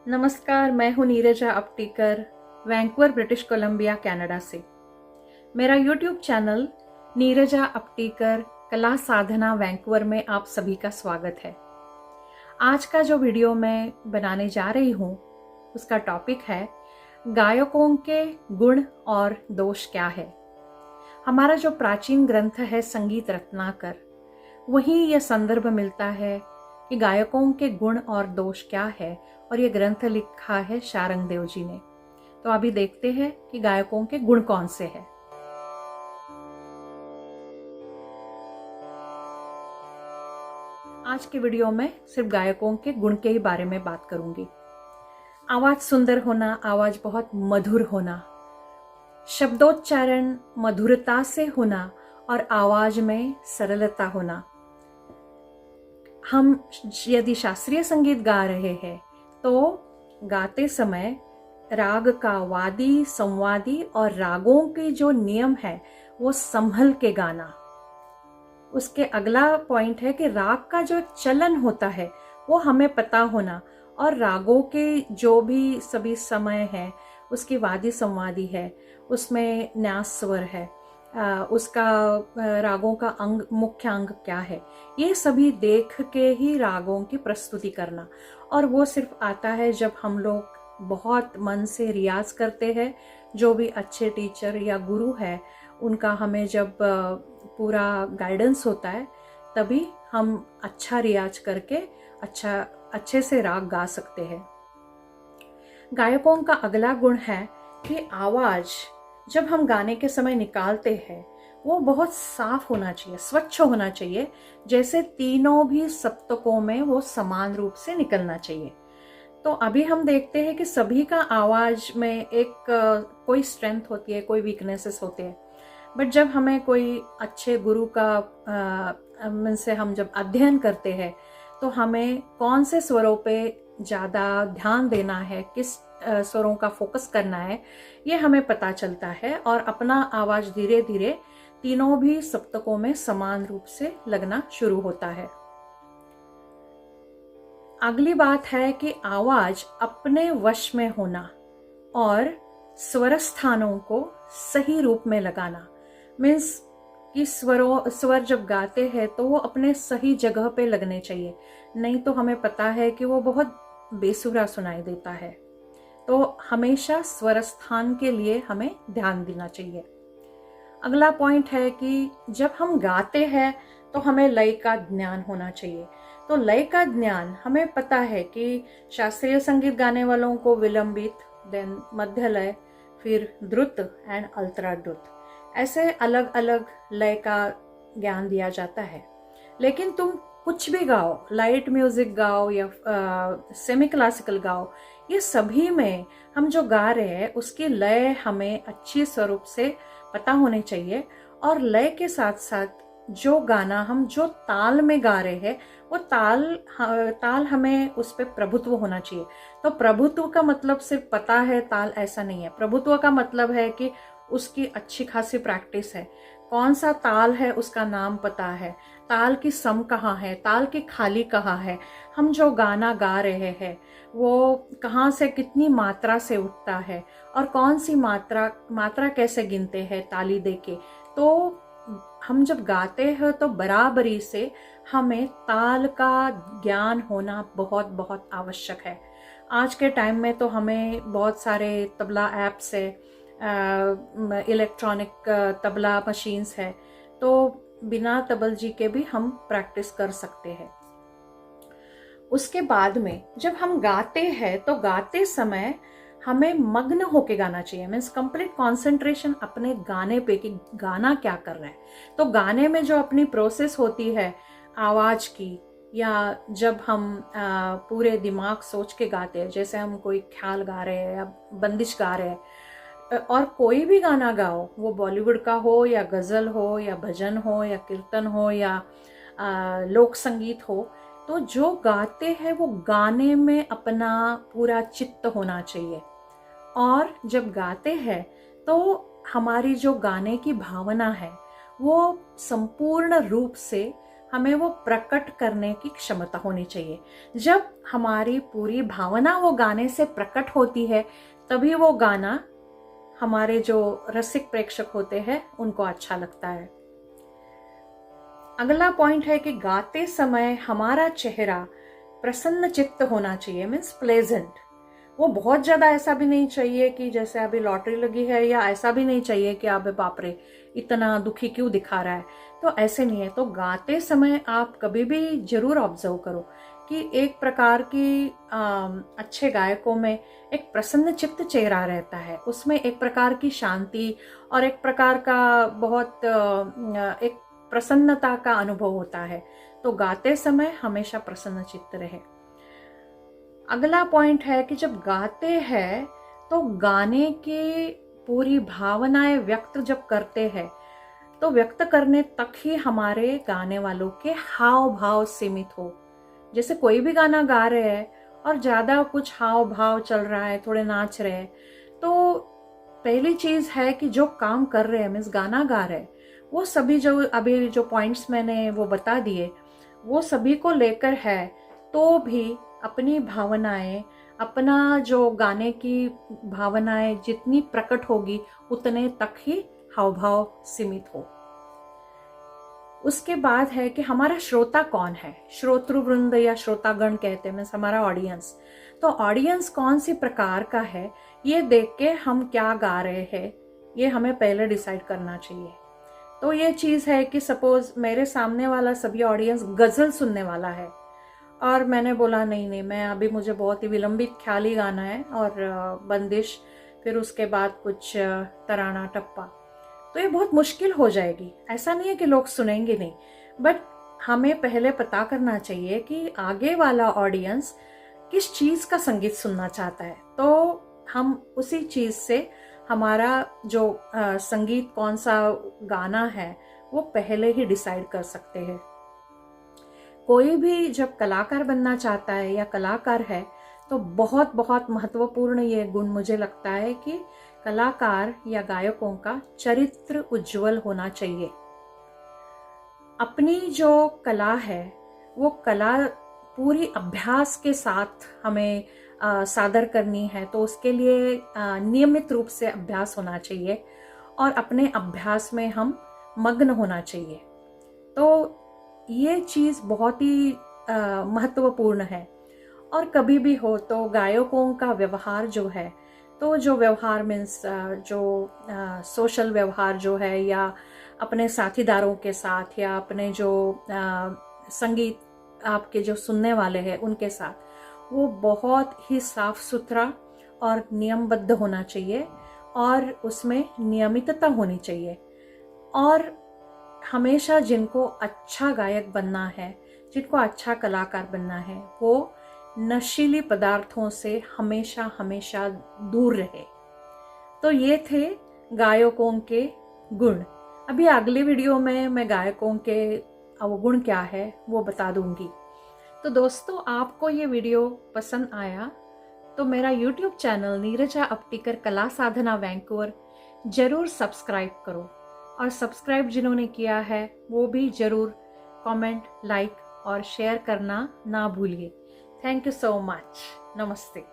नमस्कार, मैं हूं Neerja Aptikar, Vancouver, British Columbia, Canada से। मेरा YouTube चैनल नीरजा अपटीकर कला साधना वैंकूवर में आप सभी का स्वागत है। आज का जो वीडियो मैं बनाने जा रही हूं उसका टॉपिक है गायकों के गुण और दोष क्या है। हमारा जो प्राचीन ग्रंथ है संगीत रत्नाकर, वहीं यह संदर्भ मिलता है कि गायकों के गुण और दोष क्या है, और ये ग्रंथ लिखा है शारंगदेव जी ने। तो अभी देखते हैं कि गायकों के गुण कौन से हैं। आज के वीडियो में सिर्फ गायकों के गुण के ही बारे में बात करूंगी। आवाज सुंदर होना, आवाज बहुत मधुर होना, शब्दोच्चारण मधुरता से होना और आवाज में सरलता होना। हम यदि शास्त्रीय संगीत गा रहे हैं तो गाते समय राग का वादी, संवादी और रागों के जो नियम है वो संभल के गाना। उसके अगला पॉइंट है कि राग का जो एक चलन होता है वो हमें पता होना, और रागों के जो भी सभी समय है उसकी वादी संवादी है, उसमें न्यास स्वर है, उसका रागों का अंग, मुख्य अंग क्या है, ये सभी देख के ही रागों की प्रस्तुति करना। और वो सिर्फ आता है जब हम लोग बहुत मन से रियाज करते हैं। जो भी अच्छे टीचर या गुरु है उनका हमें जब पूरा गाइडेंस होता है तभी हम अच्छा रियाज करके अच्छे से राग गा सकते हैं। गायकों का अगला गुण है कि आवाज जब हम गाने के समय निकालते हैं वो बहुत साफ होना चाहिए, स्वच्छ होना चाहिए, जैसे तीनों भी सप्तकों में वो समान रूप से निकलना चाहिए। तो अभी हम देखते हैं कि सभी का आवाज में एक कोई स्ट्रेंथ होती है, कोई वीकनेसेस होते हैं, बट जब हमें कोई अच्छे गुरु का से हम जब अध्ययन करते हैं तो हमें कौन से स्वरों पे ज़्यादा ध्यान देना है, किस स्वरों का फोकस करना है, ये हमें पता चलता है, और अपना आवाज धीरे धीरे तीनों भी सप्तकों में समान रूप से लगना शुरू होता है। अगली बात है कि आवाज अपने वश में होना और स्वर स्थानों को सही रूप में लगाना। मीन्स कि स्वर जब गाते हैं तो वो अपने सही जगह पे लगने चाहिए, नहीं तो हमें पता है कि वो बहुत बेसुरा सुनाई देता है। तो हमेशा स्वर स्थान के लिए हमें ध्यान देना चाहिए। अगला पॉइंट है कि जब हम गाते हैं तो हमें लय का ज्ञान होना चाहिए। तो लय का ज्ञान हमें पता है कि शास्त्रीय संगीत गाने वालों को विलंबित, देन मध्य लय, फिर द्रुत एंड अल्ट्रा द्रुत, ऐसे अलग अलग लय का ज्ञान दिया जाता है। लेकिन तुम कुछ भी गाओ, लाइट म्यूजिक गाओ या सेमी क्लासिकल गाओ, ये सभी में हम जो गा रहे हैं उसकी लय हमें अच्छी स्वरूप से पता होनी चाहिए, और लय के साथ साथ जो गाना हम जो ताल में गा रहे हैं वो ताल हमें उस पर प्रभुत्व होना चाहिए। तो प्रभुत्व का मतलब सिर्फ पता है ताल, ऐसा नहीं है। प्रभुत्व का मतलब है कि उसकी अच्छी खासी प्रैक्टिस है, कौन सा ताल है उसका नाम पता है, ताल की सम कहाँ है, ताल की खाली कहाँ है, हम जो गाना गा रहे हैं वो कहाँ से कितनी मात्रा से उठता है, और कौन सी मात्रा कैसे गिनते हैं ताली देके। तो हम जब गाते हैं तो बराबरी से हमें ताल का ज्ञान होना बहुत बहुत आवश्यक है। आज के टाइम में तो हमें बहुत सारे तबला ऐप्स है, इलेक्ट्रॉनिक तबला मशीन्स है, तो बिना तबल जी के भी हम प्रैक्टिस कर सकते हैं। उसके बाद में जब हम गाते हैं तो गाते समय हमें मग्न होके गाना चाहिए। मीन्स कंप्लीट कंसंट्रेशन अपने गाने पे कि गाना क्या कर रहा है। तो गाने में जो अपनी प्रोसेस होती है आवाज की, या जब हम पूरे दिमाग सोच के गाते हैं, जैसे हम कोई ख्याल गा रहे हैं या बंदिश गा रहे हैं, और कोई भी गाना गाओ, वो बॉलीवुड का हो या गजल हो या भजन हो या कीर्तन हो या लोक संगीत हो, तो जो गाते हैं वो गाने में अपना पूरा चित्त होना चाहिए। और जब गाते हैं तो हमारी जो गाने की भावना है वो संपूर्ण रूप से हमें वो प्रकट करने की क्षमता होनी चाहिए। जब हमारी पूरी भावना वो गाने से प्रकट होती है तभी वो गाना हमारे जो रसिक प्रेक्षक होते हैं उनको अच्छा लगता है। अगला पॉइंट है कि गाते समय हमारा चेहरा प्रसन्न चित्त होना चाहिए, मीन्स प्लेजेंट। वो बहुत ज्यादा ऐसा भी नहीं चाहिए कि जैसे अभी लॉटरी लगी है, या ऐसा भी नहीं चाहिए कि आप बाप रे इतना दुखी क्यों दिखा रहा है, तो ऐसे नहीं है। तो गाते समय आप कभी भी जरूर ऑब्जर्व करो कि एक प्रकार की अच्छे गायकों में एक प्रसन्न चित्त चेहरा रहता है, उसमें एक प्रकार की शांति और एक प्रकार का बहुत एक प्रसन्नता का अनुभव होता है। तो गाते समय हमेशा प्रसन्न चित्त रहे। अगला पॉइंट है कि जब गाते हैं तो गाने की पूरी भावनाएं व्यक्त जब करते हैं तो व्यक्त करने तक ही हमारे गाने वालों के हाव भाव सीमित हो। जैसे कोई भी गाना गा रहे हैं और ज्यादा कुछ हाव भाव चल रहा है, थोड़े नाच रहे हैं, तो पहली चीज है कि जो काम कर रहे हैं, मीन्स गाना गा रहे हैं, वो सभी जो अभी जो पॉइंट्स मैंने वो बता दिए वो सभी को लेकर है, तो भी अपनी भावनाएं, अपना जो गाने की भावनाएं जितनी प्रकट होगी उतने तक ही हाव भाव सीमित हो। उसके बाद है कि हमारा श्रोता कौन है, श्रोतृवृंद या श्रोतागण कहते हैं, मीन्स हमारा ऑडियंस। तो ऑडियंस कौन सी प्रकार का है ये देख के हम क्या गा रहे हैं ये हमें पहले डिसाइड करना चाहिए। तो ये चीज है कि सपोज मेरे सामने वाला सभी ऑडियंस गजल सुनने वाला है और मैंने बोला नहीं मैं अभी मुझे बहुत ही विलंबित ख्याली गाना है और बंदिश, फिर उसके बाद कुछ तराना टप्पा, तो ये बहुत मुश्किल हो जाएगी। ऐसा नहीं है कि लोग सुनेंगे नहीं, बट हमें पहले पता करना चाहिए कि आगे वाला ऑडियंस किस चीज का संगीत सुनना चाहता है, तो हम उसी चीज से हमारा जो संगीत कौन सा गाना है वो पहले ही डिसाइड कर सकते हैं। कोई भी जब कलाकार बनना चाहता है या कलाकार है तो बहुत बहुत महत्वपूर्ण ये गुण मुझे लगता है कि कलाकार या गायकों का चरित्र उज्जवल होना चाहिए। अपनी जो कला है वो कला पूरी अभ्यास के साथ हमें सादर करनी है, तो उसके लिए नियमित रूप से अभ्यास होना चाहिए और अपने अभ्यास में हम मग्न होना चाहिए। तो ये चीज बहुत ही महत्वपूर्ण है। और कभी भी हो तो गायकों का व्यवहार जो है, तो जो व्यवहार मीन्स जो सोशल व्यवहार जो है, या अपने साथीदारों के साथ या अपने जो संगीत आपके जो सुनने वाले हैं उनके साथ, वो बहुत ही साफ सुथरा और नियमबद्ध होना चाहिए और उसमें नियमितता होनी चाहिए। और हमेशा जिनको अच्छा गायक बनना है, जिनको अच्छा कलाकार बनना है, वो नशीली पदार्थों से हमेशा हमेशा दूर रहे। तो ये थे गायकों के गुण। अभी अगली वीडियो में मैं गायकों के अवगुण क्या है वो बता दूंगी। तो दोस्तों, आपको ये वीडियो पसंद आया तो मेरा YouTube चैनल नीरजा अपटीकर कला साधना वैंकूवर जरूर सब्सक्राइब करो, और सब्सक्राइब जिन्होंने किया है वो भी जरूर कमेंट, लाइक और शेयर करना ना भूलिए। Thank you so much. नमस्ते।